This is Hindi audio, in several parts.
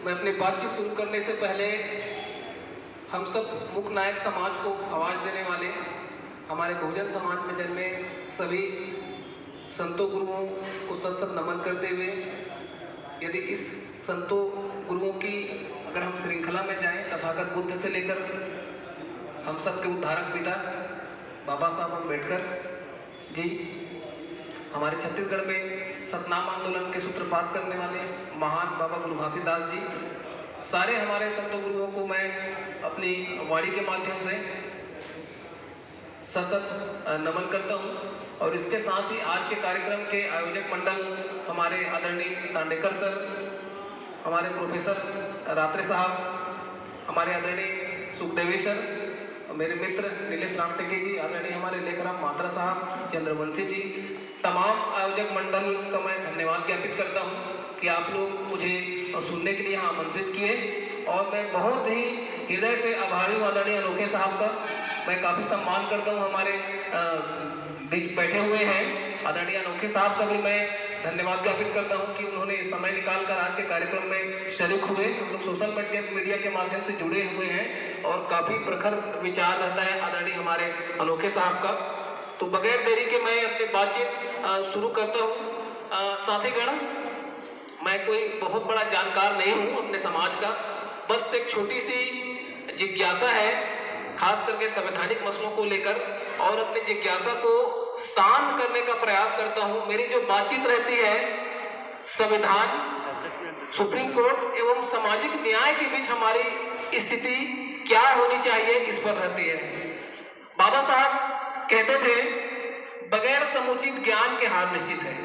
मैं अपनी बातचीत शुरू करने से पहले हम सब मुख्य नायक समाज को आवाज़ देने वाले हमारे बहुजन समाज में जन्मे सभी संतों गुरुओं को सत सत नमन करते हुए, यदि इस संतों गुरुओं की अगर हम श्रृंखला में जाएं, तथागत बुद्ध से लेकर हम सब के उद्धारक पिता बाबा साहब अम्बेडकर जी, हमारे छत्तीसगढ़ में सतनाम आंदोलन के सूत्रपात करने वाले महान बाबा गुरु घासीदास जी, सारे हमारे संतों गुरुओं को मैं अपनी वाणी के माध्यम से सशक्त नमन करता हूँ। और इसके साथ ही आज के कार्यक्रम के आयोजक मंडल हमारे आदरणीय तांडेकर सर, हमारे प्रोफेसर रात्रे साहब, हमारे आदरणीय सुखदेवी सर, मेरे मित्र नीलेश राम टेके जी, आदरणीय हमारे लेखराम मात्रा साहब, चंद्रवंशी जी, तमाम आयोजक मंडल का मैं धन्यवाद ज्ञापित करता हूँ कि आप लोग मुझे सुनने के लिए यहाँ आमंत्रित किए। और मैं बहुत ही हृदय से आभारी हूँ आदरणीय अनोखे साहब का। मैं काफ़ी सम्मान करता हूँ, हमारे बीच बैठे हुए हैं आदरणीय अनोखे साहब का भी मैं धन्यवाद ज्ञापित करता हूं कि उन्होंने समय निकालकर आज के कार्यक्रम में शरीक हुए। हम लोग सोशल मीडिया के माध्यम से जुड़े हुए हैं और काफ़ी प्रखर विचार रहता है आदरणीय हमारे अनोखे साहब का। तो बगैर देरी के मैं अपनी बातचीत शुरू करता हूँ। साथीगण, मैं कोई बहुत बड़ा जानकार नहीं हूँ अपने समाज का, बस एक छोटी सी जिज्ञासा है खास करके संवैधानिक मसलों को लेकर, और अपनी जिज्ञासा को शांत करने का प्रयास करता हूं। मेरी जो बातचीत रहती है संविधान, सुप्रीम कोर्ट एवं सामाजिक न्याय के बीच हमारी स्थिति क्या होनी चाहिए, इस पर रहती है। बाबा साहब कहते थे बगैर समुचित ज्ञान के हार निश्चित है।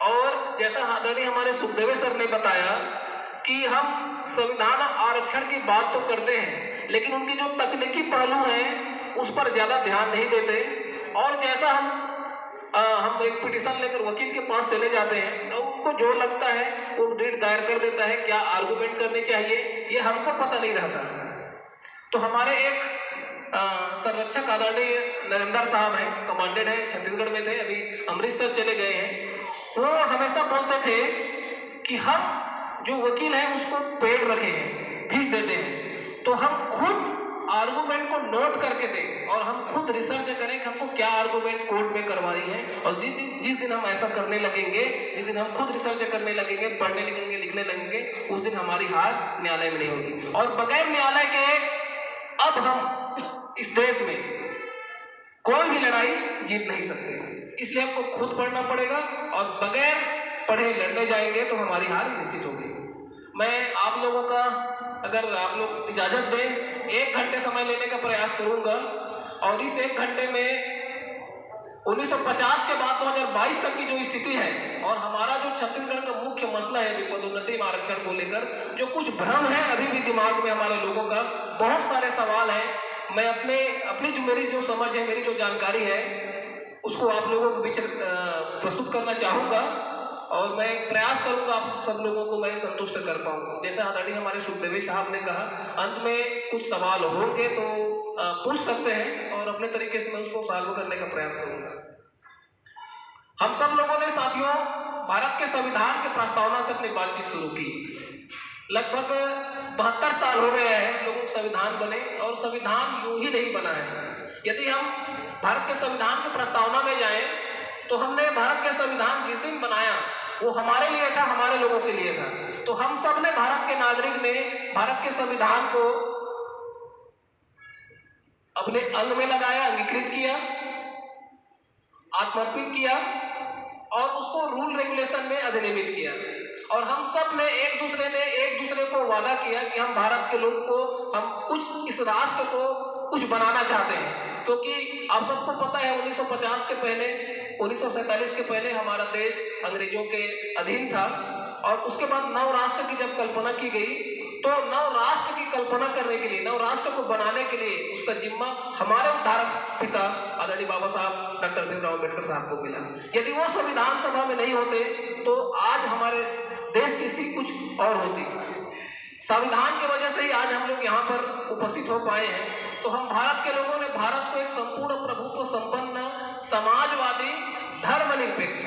और जैसा आदरणीय हमारे सुखदेव सर ने बताया कि हम संविधान आरक्षण की बात तो करते हैं, लेकिन उनकी जो तकनीकी पहलू हैं उस पर ज़्यादा ध्यान नहीं देते। और जैसा हम एक पिटीशन लेकर वकील के पास चले जाते हैं तो उनको जो लगता है वो रिट दायर कर देता है, क्या आर्गुमेंट करने चाहिए ये हमको पता नहीं रहता। तो हमारे एक संरक्षक आदरणीय नरेंद्र साहब हैं, कमांडेंट हैं, छत्तीसगढ़ में थे, अभी अमृतसर चले गए हैं। वो हमेशा बोलते थे कि हम जो वकील हैं उसको पेड रखे हैं, फीस देते हैं, तो हम खुद आर्गुमेंट को नोट करके दें और हम खुद रिसर्च करें कि हमको क्या आर्गुमेंट कोर्ट में करवानी है। और जिस दिन हम ऐसा करने लगेंगे, जिस दिन हम खुद रिसर्च करने लगेंगे, पढ़ने लगेंगे, लिखने लगेंगे, उस दिन हमारी हार न्यायालय में नहीं होगी। और बगैर न्यायालय के अब हम इस देश में कोई भी लड़ाई जीत नहीं सकते, इसलिए हमको खुद पढ़ना पड़ेगा और बगैर पढ़े लड़ने जाएंगे तो हमारी हार निश्चित होगी। मैं आप लोगों का, अगर आप लोग इजाजत दें, 1 घंटे समय लेने का प्रयास करूंगा। और इस 1 घंटे में 1950 के बाद 2022 तक की जो स्थिति है और हमारा जो छत्तीसगढ़ का मुख्य मसला है विपदोन्नति में आरक्षण को लेकर, जो कुछ भ्रम है अभी भी दिमाग में हमारे लोगों का, बहुत सारे सवाल हैं। मैं अपनी जो मेरी जो समझ है, मेरी जो जानकारी है, उसको आप लोगों के बीच प्रस्तुत करना चाहूँगा और मैं प्रयास करूंगा आप सब लोगों को मैं संतुष्ट कर पाऊँ। जैसा आदरणीय हमारे सुखदेवी साहब ने कहा, अंत में कुछ सवाल होंगे तो पूछ सकते हैं और अपने तरीके से मैं उसको सॉल्व करने का प्रयास करूंगा। हम सब लोगों ने साथियों भारत के संविधान के प्रस्तावना से अपनी बातचीत शुरू की। लगभग 72 साल हो गए हैं लोगों को संविधान बने, और संविधान यूं ही नहीं बना है। यदि हम भारत के संविधान की प्रस्तावना में जाएं तो हमने भारत के संविधान जिस दिन बनाया वो हमारे लिए था, हमारे लोगों के लिए था। तो हम सब ने, भारत के नागरिक ने भारत के संविधान को अपने अंग में लगाया, अंगीकृत किया, आत्मर्पित किया और उसको रूल रेगुलेशन में अधिनियमित किया। और हम सब ने एक दूसरे को वादा किया कि हम भारत के लोग को, हम कुछ इस राष्ट्र को कुछ बनाना चाहते हैं। क्योंकि आप सबको पता है 1950 के पहले, 1947 के पहले हमारा देश अंग्रेजों के अधीन था। और उसके बाद नव राष्ट्र की जब कल्पना की गई तो नव राष्ट्र की कल्पना करने के लिए, नव राष्ट्र को बनाने के लिए उसका जिम्मा हमारे उद्धारक पिता आदरणीय बाबा साहब डॉक्टर भीमराव अम्बेडकर साहब को मिला। यदि वो संविधान सभा में नहीं होते तो आज हमारे देश की स्थिति कुछ और होती। संविधान की वजह से ही आज हम लोग यहाँ पर उपस्थित हो पाए हैं। तो हम भारत के लोगों ने भारत को एक संपूर्ण प्रभुत्व संपन्न, समाजवादी, धर्मनिरपेक्ष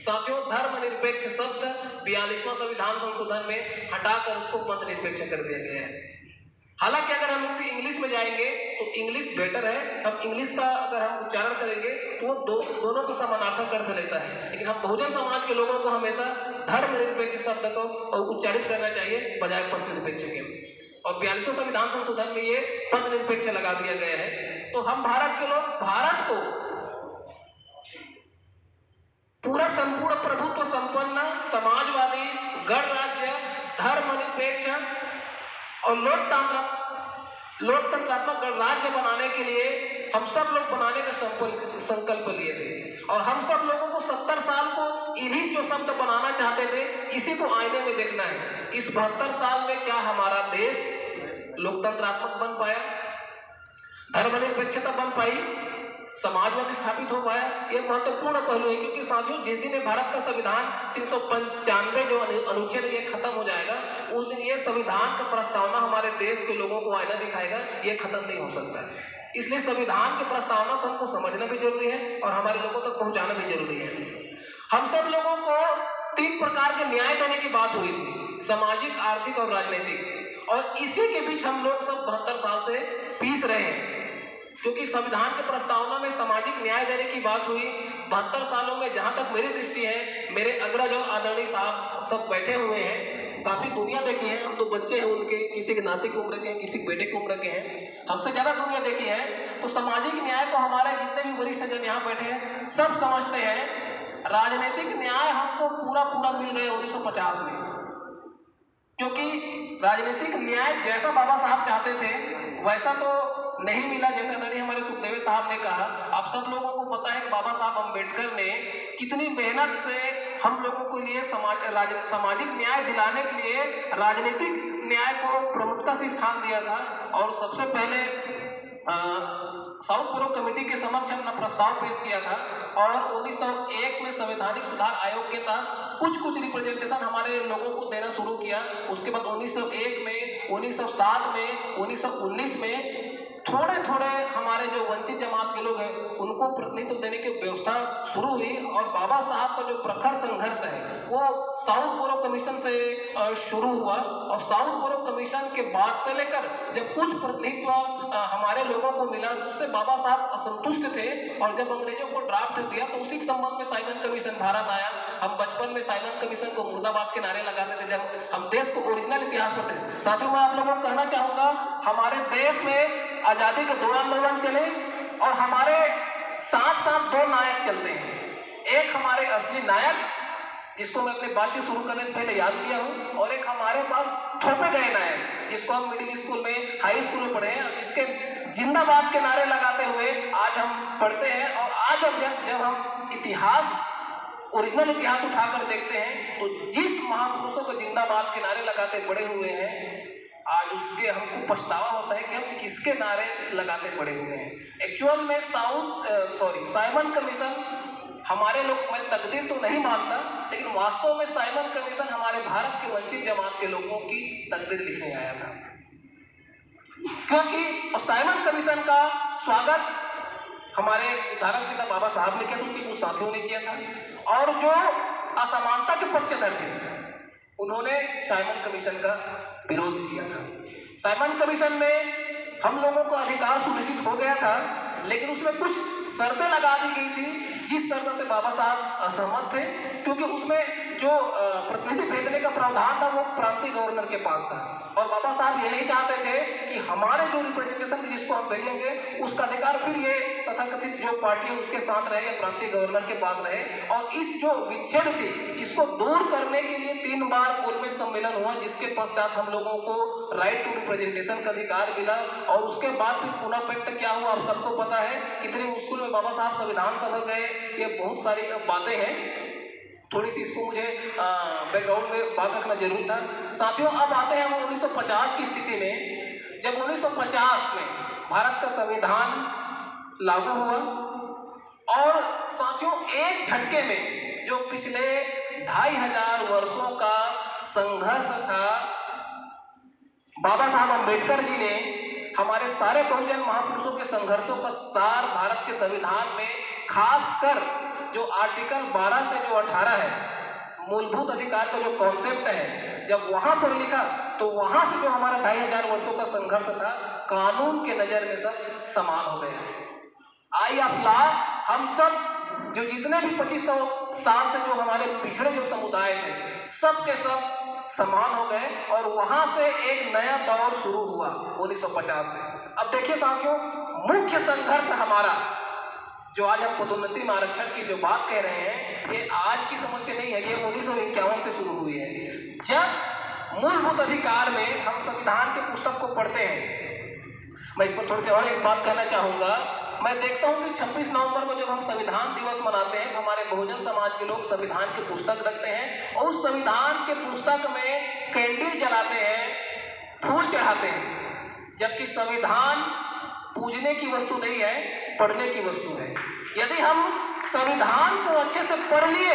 साथियों, धर्मनिरपेक्ष शब्द 42वां संविधान संशोधन में हटाकर उसको मत निरपेक्ष कर दिया गया है। हालांकि अगर हम इसे इंग्लिश में जाएंगे तो इंग्लिश बेटर है। हम इंग्लिश का अगर हम उच्चारण करेंगे तो वो दोनों का समानार्थक अर्थ लेता है, लेकिन हम बहुजन समाज के लोगों को हमेशा धर्मनिरपेक्ष शब्द को उच्चारित करना चाहिए बजाय पद निरपेक्ष के। और 42वां संविधान संशोधन में ये पद निरपेक्ष लगा दिया गया है। तो हम भारत के लोग भारत को पूरा संपूर्ण प्रभुत्व संपन्न समाजवादी गणराज्य धर्मनिरपेक्ष और लोकतंत्रात्मक गणराज्य बनाने के लिए हम सब लोग बनाने का संकल्प लिए थे। और हम सब लोगों को 70 साल को इन्हीं जो शब्द बनाना चाहते थे, इसी को आईने में देखना है। इस 72 साल में क्या हमारा देश लोकतंत्रात्मक बन पाया, धर्मनिरपेक्षता बन पाई, समाजवादी स्थापित हो पाया? ये महत्वपूर्ण पहलू है, क्योंकि साथियों जिस दिन भारत का संविधान 395 जो अनुच्छेद ये खत्म हो जाएगा, उस दिन ये संविधान का प्रस्तावना हमारे देश के लोगों को आईना दिखाएगा, ये खत्म नहीं हो सकता। इसलिए संविधान की प्रस्तावना को हमको समझना भी जरूरी है और हमारे लोगों तक पहुंचाना भी जरूरी है। हम सब लोगों को 3 प्रकार के न्याय देने की बात हुई थी, सामाजिक, आर्थिक और राजनीतिक, और इसी के बीच हम लोग सब 72 साल से पीस रहे हैं। क्योंकि संविधान के प्रस्तावना में सामाजिक न्याय देने की बात हुई। 72 सालों में जहां तक मेरी दृष्टि है, मेरे अग्रज और आदरणीय साहब सब बैठे हुए हैं, काफी दुनिया देखी है। हम तो बच्चे हैं उनके, किसी के नाते की उम्र के हैं, किसी के बेटे की उम्र के हैं, हमसे ज्यादा दुनिया देखी है। तो सामाजिक न्याय को हमारे जितने भी वरिष्ठ जन यहाँ बैठे हैं सब समझते हैं। राजनीतिक न्याय हमको पूरा मिल गया 1950 में, क्योंकि राजनीतिक न्याय जैसा बाबा साहब चाहते थे वैसा तो नहीं मिला। जैसा आदरणीय हमारे सुखदेव साहब ने कहा, आप सब लोगों को पता है कि बाबा साहब अम्बेडकर ने कितनी मेहनत से हम लोगों के लिए सामाजिक न्याय दिलाने के लिए राजनीतिक न्याय को प्रमुखता से स्थान दिया था। और सबसे पहले साउथ पूर्व कमेटी के समक्ष अपना प्रस्ताव पेश किया था। और 1901 में संवैधानिक सुधार आयोग के तहत कुछ रिप्रेजेंटेशन हमारे लोगों को देना शुरू किया। उसके बाद 1901 में, 1907 में, 1919 में थोड़े हमारे जो वंचित जमात के लोग हैं उनको प्रतिनिधित्व देने की व्यवस्था शुरू हुई। और बाबा साहब का जो प्रखर संघर्ष है वो साउथ पूर्व कमीशन से शुरू हुआ। और साउथ पूर्व कमीशन के बाद से लेकर जब कुछ प्रतिनिधित्व हमारे लोगों को मिला, उससे बाबा साहब असंतुष्ट थे। और जब अंग्रेजों को ड्राफ्ट दिया तो उसी के संबंध में साइमन कमीशन भारत आया। हम बचपन में साइमन कमीशन को मुर्दाबाद के नारे लगाते थे जब हम देश को ओरिजिनल इतिहास पढ़ते थे। साथियों, मैं आप लोगों को कहना चाहूंगा, हमारे देश में आजादी के 2 आंदोलन चले और हमारे साथ 2 नायक चलते हैं। एक हमारे असली नायक, जिसको मैं अपनी बातचीत शुरू करने से पहले याद किया हूं, और एक हमारे पास थोपे गए नायक, जिसको हम मिडिल स्कूल में, हाई स्कूल में पढ़े हैं, और जिसके जिंदाबाद के नारे लगाते हुए आज हम पढ़ते हैं। और आज जब हम इतिहास, ओरिजिनल इतिहास उठाकर देखते हैं तो जिस महापुरुषों को जिंदाबाद के नारे लगाते बड़े हुए हैं, आज उसके हमको पछतावा होता है कि हम किसके नारे लगाते बड़े हुए हैं। एक्चुअल में साइमन कमीशन हमारे लोग, मैं तकदीर तो नहीं मानता, लेकिन वास्तव में साइमन कमीशन हमारे भारत के वंचित जमात के लोगों की तकदीर लिखने आया था। क्योंकि साइमन कमीशन का स्वागत हमारे उदाहरण पिता बाबा साहब ने किया था, उनके कुछ साथियों ने किया था। और जो असमानता के पक्षधर थे उन्होंने साइमन कमीशन का विरोध किया था। साइमन कमीशन में हम लोगों को अधिकार सुनिश्चित हो गया था, लेकिन उसमें कुछ शर्तें लगा दी गई थी जिस शर्त से बाबा साहब असहमत थे। क्योंकि उसमें जो प्रतिनिधि भेजने का प्रावधान था वो प्रांतीय गवर्नर के पास था। और बाबा साहब ये नहीं चाहते थे कि हमारे जो रिप्रेजेंटेशन जिसको हम भेजेंगे उसका अधिकार फिर ये तथाकथित जो पार्टी है उसके साथ रहे या प्रांतीय गवर्नर के पास रहे। और इस जो विच्छेद थी इसको दूर करने के लिए 3 बार पूर्व में सम्मेलन हुआ, जिसके पश्चात हम लोगों को राइट टू रिप्रेजेंटेशन का अधिकार मिला। और उसके बाद फिर पुनः पैक्ट क्या हुआ आप सबको पता है, कितने मुश्किल में बाबा साहब संविधान सभा गए, ये बहुत सारी बातें हैं। थोड़ी सी इसको मुझे बैकग्राउंड में बात रखना जरूरी था। साथियों, अब आते हैं हम 1950 की स्थिति में। जब 1950 में भारत का संविधान लागू हुआ और साथियों एक झटके में जो पिछले 2500 वर्षों का संघर्ष था, बाबा साहब अम्बेडकर जी ने हमारे सारे बहुजन महापुरुषों के संघर्षों का सार भारत के संविधान में खासकर जो आर्टिकल 12 से जो 18 है, मूलभूत अधिकार का जो कॉन्सेप्ट है, जब वहां पर लिखा तो वहां से जो हमारा 2500 वर्षों का संघर्ष था, कानून के नजर में सब समान हो गया। आई ऑफ लॉ, हम सब जो जितने भी 2500 साल से जो हमारे पिछड़े जो समुदाय थे, सब के सब समान हो गए और वहां से एक नया दौर शुरू हुआ 1950 से। अब देखिए साथियों, मुख्य संघर्ष हमारा जो आज हम पदोन्नति में आरक्षण की जो बात कह रहे हैं, ये आज की समस्या नहीं है, ये 1951 से शुरू हुई है। जब मूलभूत अधिकार में हम संविधान के पुस्तक को पढ़ते हैं, मैं इस पर थोड़ी सी और एक बात कहना चाहूंगा। मैं देखता हूं कि 26 नवंबर को जब हम संविधान दिवस मनाते हैं तो हमारे बहुजन समाज के लोग संविधान की पुस्तक रखते हैं और उस संविधान के पुस्तक में कैंडल जलाते हैं, फूल चढ़ाते हैं, जबकि संविधान पूजने की वस्तु नहीं है, पढ़ने की वस्तु है। यदि हम संविधान को अच्छे से पढ़ लिए